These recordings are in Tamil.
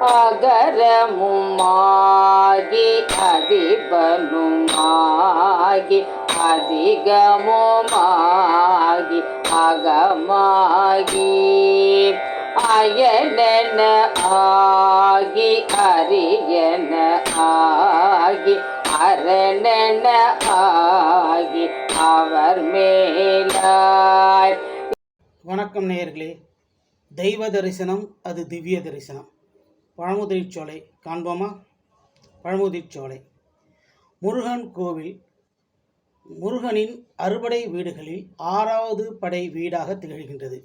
அகரமுமாகி அதிபனுமாகி அதிகமுமாகி அகமாகி அயனென ஆகி அரியன ஆகி அரணென ஆகி அவர் மேலாய். வணக்கம் நேயர்களே. தெய்வ தரிசனம் அது திவ்ய தரிசனம். பழமுதிர்ச்சோலை காண்போமா? பழமுதிர்ச்சோலை முருகன் கோவில் முருகனின் அறுபடை வீடுகளில் 6வது படை வீடாக திகழ்கின்றது.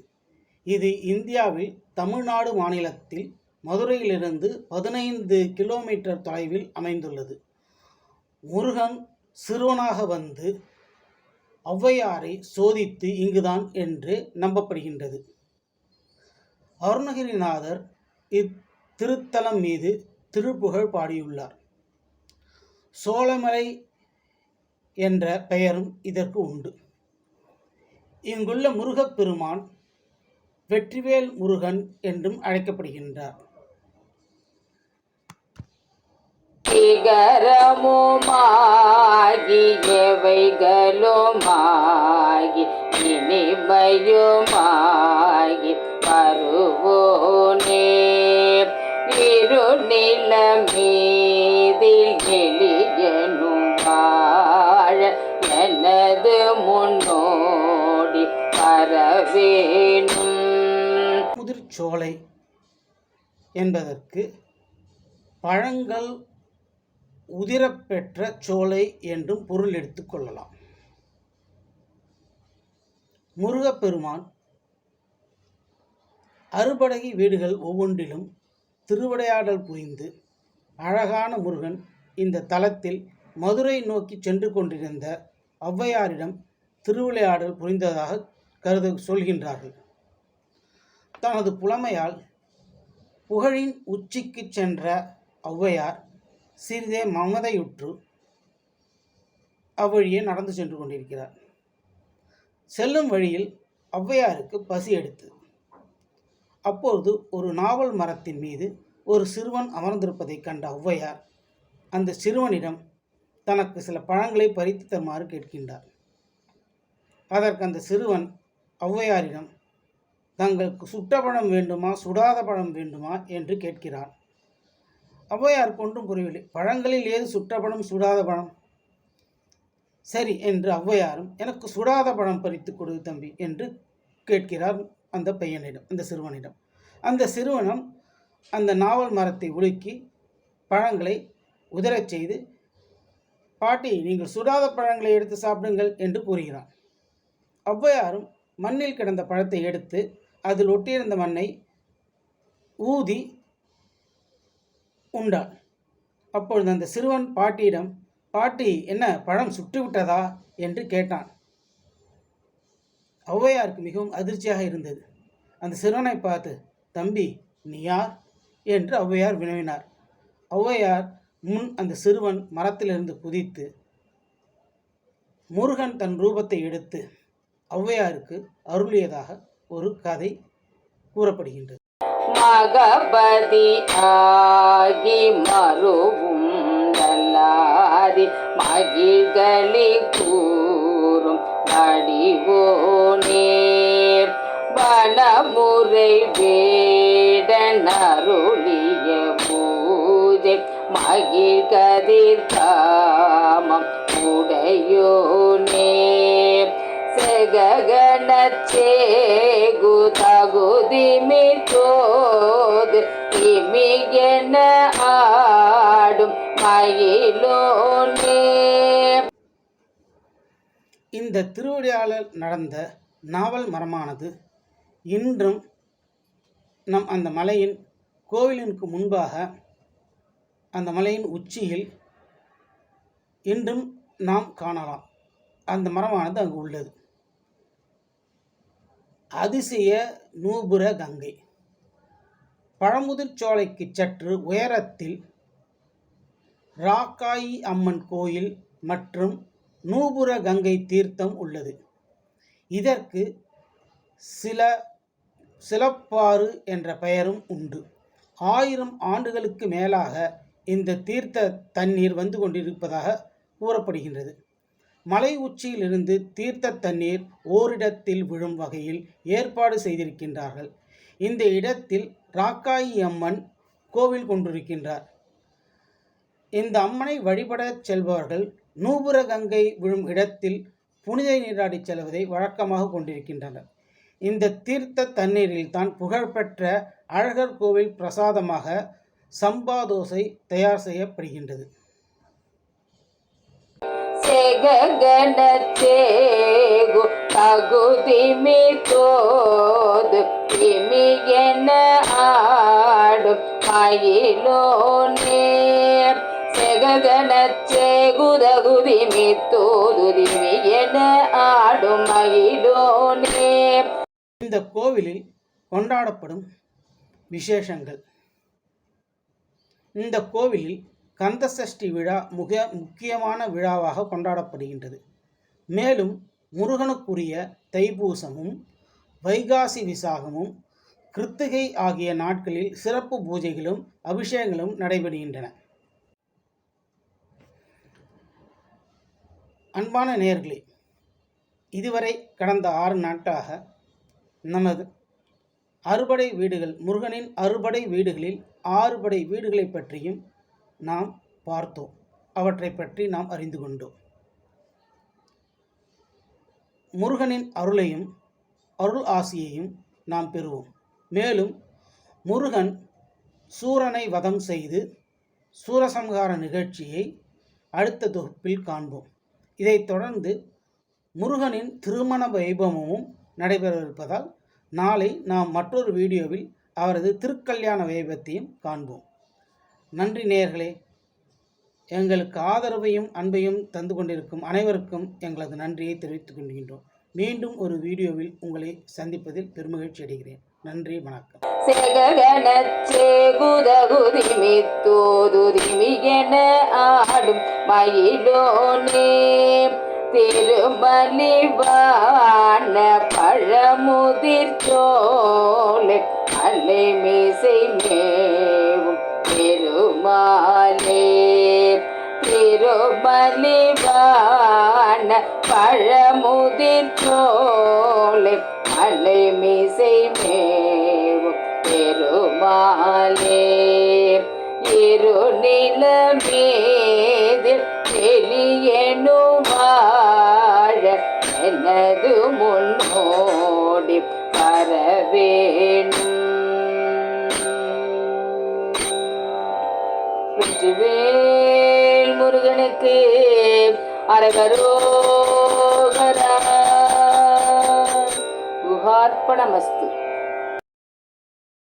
இது இந்தியாவில் தமிழ்நாடு மாநிலத்தில் மதுரையிலிருந்து 15 கிலோமீட்டர் தொலைவில் அமைந்துள்ளது. முருகன் சிறுவனாக வந்து ஔவையாரை சோதித்து இங்குதான் என்று நம்பப்படுகின்றது. அருணகிரிநாதர் இத்திருத்தலம் மீது திருப்புகழ் பாடியுள்ளார். சோலைமலை என்ற பெயரும் இதற்கு உண்டு. இங்குள்ள முருகப்பெருமான் வெற்றிவேல் முருகன் என்றும் அழைக்கப்படுகின்றார். இகரமுமாகி எவைகளுமாகி இனிமையுமாகி வருவோனே இருநில மீதில் எளியனும் வாழ எனது முன்னோடி வரவேணும். முதிர்ச்சோலை என்பதற்கு பழங்கள் உதிரப்பெற்ற சோலை என்றும் பொருள் எடுத்துக் கொள்ளலாம். முருகப்பெருமான் அறுபடை வீடுகள் ஒவ்வொன்றிலும் திருவிளையாடல் புரிந்து அழகான முருகன் இந்த தலத்தில் மதுரை நோக்கி சென்று கொண்டிருந்த ஔவையாரிடம் திருவிளையாடல் புரிந்ததாக சொல்கின்றார்கள். தனது புலமையால் புகழின் உச்சிக்கு சென்ற ஔவையார் சிறிதே மமதையுற்று அவ்வழியே நடந்து சென்று கொண்டிருக்கிறார். செல்லும் வழியில் ஔவையாருக்கு பசி எடுத்தது. அப்பொழுது ஒரு நாவல் மரத்தின் மீது ஒரு சிறுவன் அமர்ந்திருப்பதை கண்ட ஔவையார் அந்த சிறுவனிடம் தனக்கு சில பழங்களை பறித்து தருமாறு கேட்கின்றார். அதற்கு அந்த சிறுவன் ஔவையாரிடம் தங்களுக்கு சுட்ட பழம் வேண்டுமா சுடாத பழம் வேண்டுமா என்று கேட்கிறான். ஔவையார் ஒன்றும் புரியவில்லை. பழங்களில் ஏது சுட்ட பழம் சுடாத பழம்? சரி என்று ஔவையாரும் எனக்கு சுடாத பழம் பறித்து கொடு தம்பி என்று கேட்கிறார் அந்த பையனிடம், அந்த சிறுவனிடம். அந்த சிறுவனும் அந்த நாவல் மரத்தை உலுக்கி பழங்களை உதிரச் செய்து, பாட்டி நீங்கள் சுடாத பழங்களை எடுத்து சாப்பிடுங்கள் என்று கூறுகிறான். ஔவையாரும் மண்ணில் கிடந்த பழத்தை எடுத்து அதில் ஒட்டியிருந்த மண்ணை ஊதி உண்டாள். அப்பொழுது அந்த சிறுவன் பாட்டியிடம், பாட்டி என்ன பழம் சுட்டுவிட்டதா என்று கேட்டான். ஔவையாருக்கு மிகவும் அதிர்ச்சியாக இருந்தது. அந்த சிறுவனை பார்த்து, தம்பி நீ யார் என்று ஔவையார் வினவினார். ஔவையார் முன் அந்த சிறுவன் மரத்திலிருந்து குதித்து முருகன் தன் ரூபத்தை எடுத்து ஔவையாருக்கு அருளியதாக ஒரு கதை கூறப்படுகின்றது. மகபதி ஆகி மருவும் நல்லாதி மகிழ்களி கூறும் அடிவோனே வனமுறை வேடன் அருளிய பூஜை மகிழ்கதிர் காமம் உடையோனே செககணச்சேகு தகுதிமி தோது இமிகென ஆடும் மயிலோனே. இந்த திருவிளையாடல் நடந்த நாவல் மரமானது இன்றும் நம் அந்த மலையின் கோவிலிற்கு முன்பாக அந்த மலையின் உச்சியில் இன்றும் நாம் காணலாம். அந்த மரமானது அங்கு உள்ளது. அதிசய நூபுர கங்கை. பழமுதிர்ச்சோலைக்கு சற்று உயரத்தில் ராக்காயி அம்மன் கோயில் மற்றும் நூபுர கங்கை தீர்த்தம் உள்ளது. இதற்கு சிலப்பாறு என்ற பெயரும் உண்டு. 1000 ஆண்டுகளுக்கு மேலாக இந்த தீர்த்த தண்ணீர் வந்து கொண்டிருப்பதாக கூறப்படுகின்றது. மலை உச்சியிலிருந்து தீர்த்த தண்ணீர் ஓரிடத்தில் விழும் வகையில் ஏற்பாடு செய்திருக்கின்றார்கள். இந்த இடத்தில் ராக்காயி அம்மன் கோவில் கொண்டிருக்கின்றார். இந்த அம்மனை வழிபடச் செல்பவர்கள் நூபுர கங்கை விழும் இடத்தில் புனித நீராடி செல்வதை வழக்கமாக கொண்டிருக்கின்றனர். இந்த தீர்த்த தண்ணீரில் தான் புகழ்பெற்ற அழகர் கோவில் பிரசாதமாக சம்பா தோசை தயார் செய்யப்படுகின்றது. செககனத்தேகு தகுதிமி தோது திமியென ஆடும் மயிலோனே செககனச்சேகுதகுதிமி தோது திமியென ஆடும் மயிலோனே. இந்த கோவிலில் கொண்டாடப்படும் விசேஷங்கள். இந்த கோவிலில் கந்தசஷ்டி விழா முக்கியமான விழாவாக கொண்டாடப்படுகின்றது. மேலும் முருகனுக்குரிய தைப்பூசமும் வைகாசி விசாகமும் கிருத்திகை ஆகிய நாட்களில் சிறப்பு பூஜைகளும் அபிஷேகங்களும் நடைபெறுகின்றன. அன்பான நேயர்களே, இதுவரை கடந்த 6 நாட்களாக நமது அறுபடை வீடுகள், முருகனின் அறுபடை வீடுகளில் 6 படை வீடுகளை பற்றியும் நாம் பார்த்தோம். அவற்றை பற்றி நாம் அறிந்து கொண்டோம். முருகனின் அருளையும் அருள் ஆசியையும் நாம் பெறுவோம். மேலும் முருகன் சூரனை வதம் செய்து சூரசம்ஹார நிகழ்ச்சியை அடுத்த தொகுப்பில் காண்போம். இதைத் தொடர்ந்து முருகனின் திருமண வைபவமும் நடைபெறவிருப்பதால் நாளை நாம் மற்றொரு வீடியோவில் அவரது திருக்கல்யாண வைபவத்தையும் காண்போம். நன்றி நேயர்களே. எங்களுக்கு ஆதரவையும் அன்பையும் தந்து கொண்டிருக்கும் அனைவருக்கும் எங்களது நன்றியை தெரிவித்துக் கொள்கின்றோம். மீண்டும் ஒரு வீடியோவில் உங்களை சந்திப்பதில் பெருமகிழ்ச்சி அடைகிறேன். நன்றி, வணக்கம். செககனச்சேகுதகுதிமித்தோதுதிமியென ஆடும் மயிலோனே திருமலிவான பழமுதிர் சோலை அலைமிசை மேவும் பெருமாளே திருமலிவான பழமுதிர் சோலை அலைமிசை மேவும் பெருமாளே இருநில மீதில் வெளியெனும் வாழ எனது முன்னோடி வரவேணும். வெற்றிவேல் முருகனுக்கு அரகரோகரா. குஹார்ப்பணமஸ்து.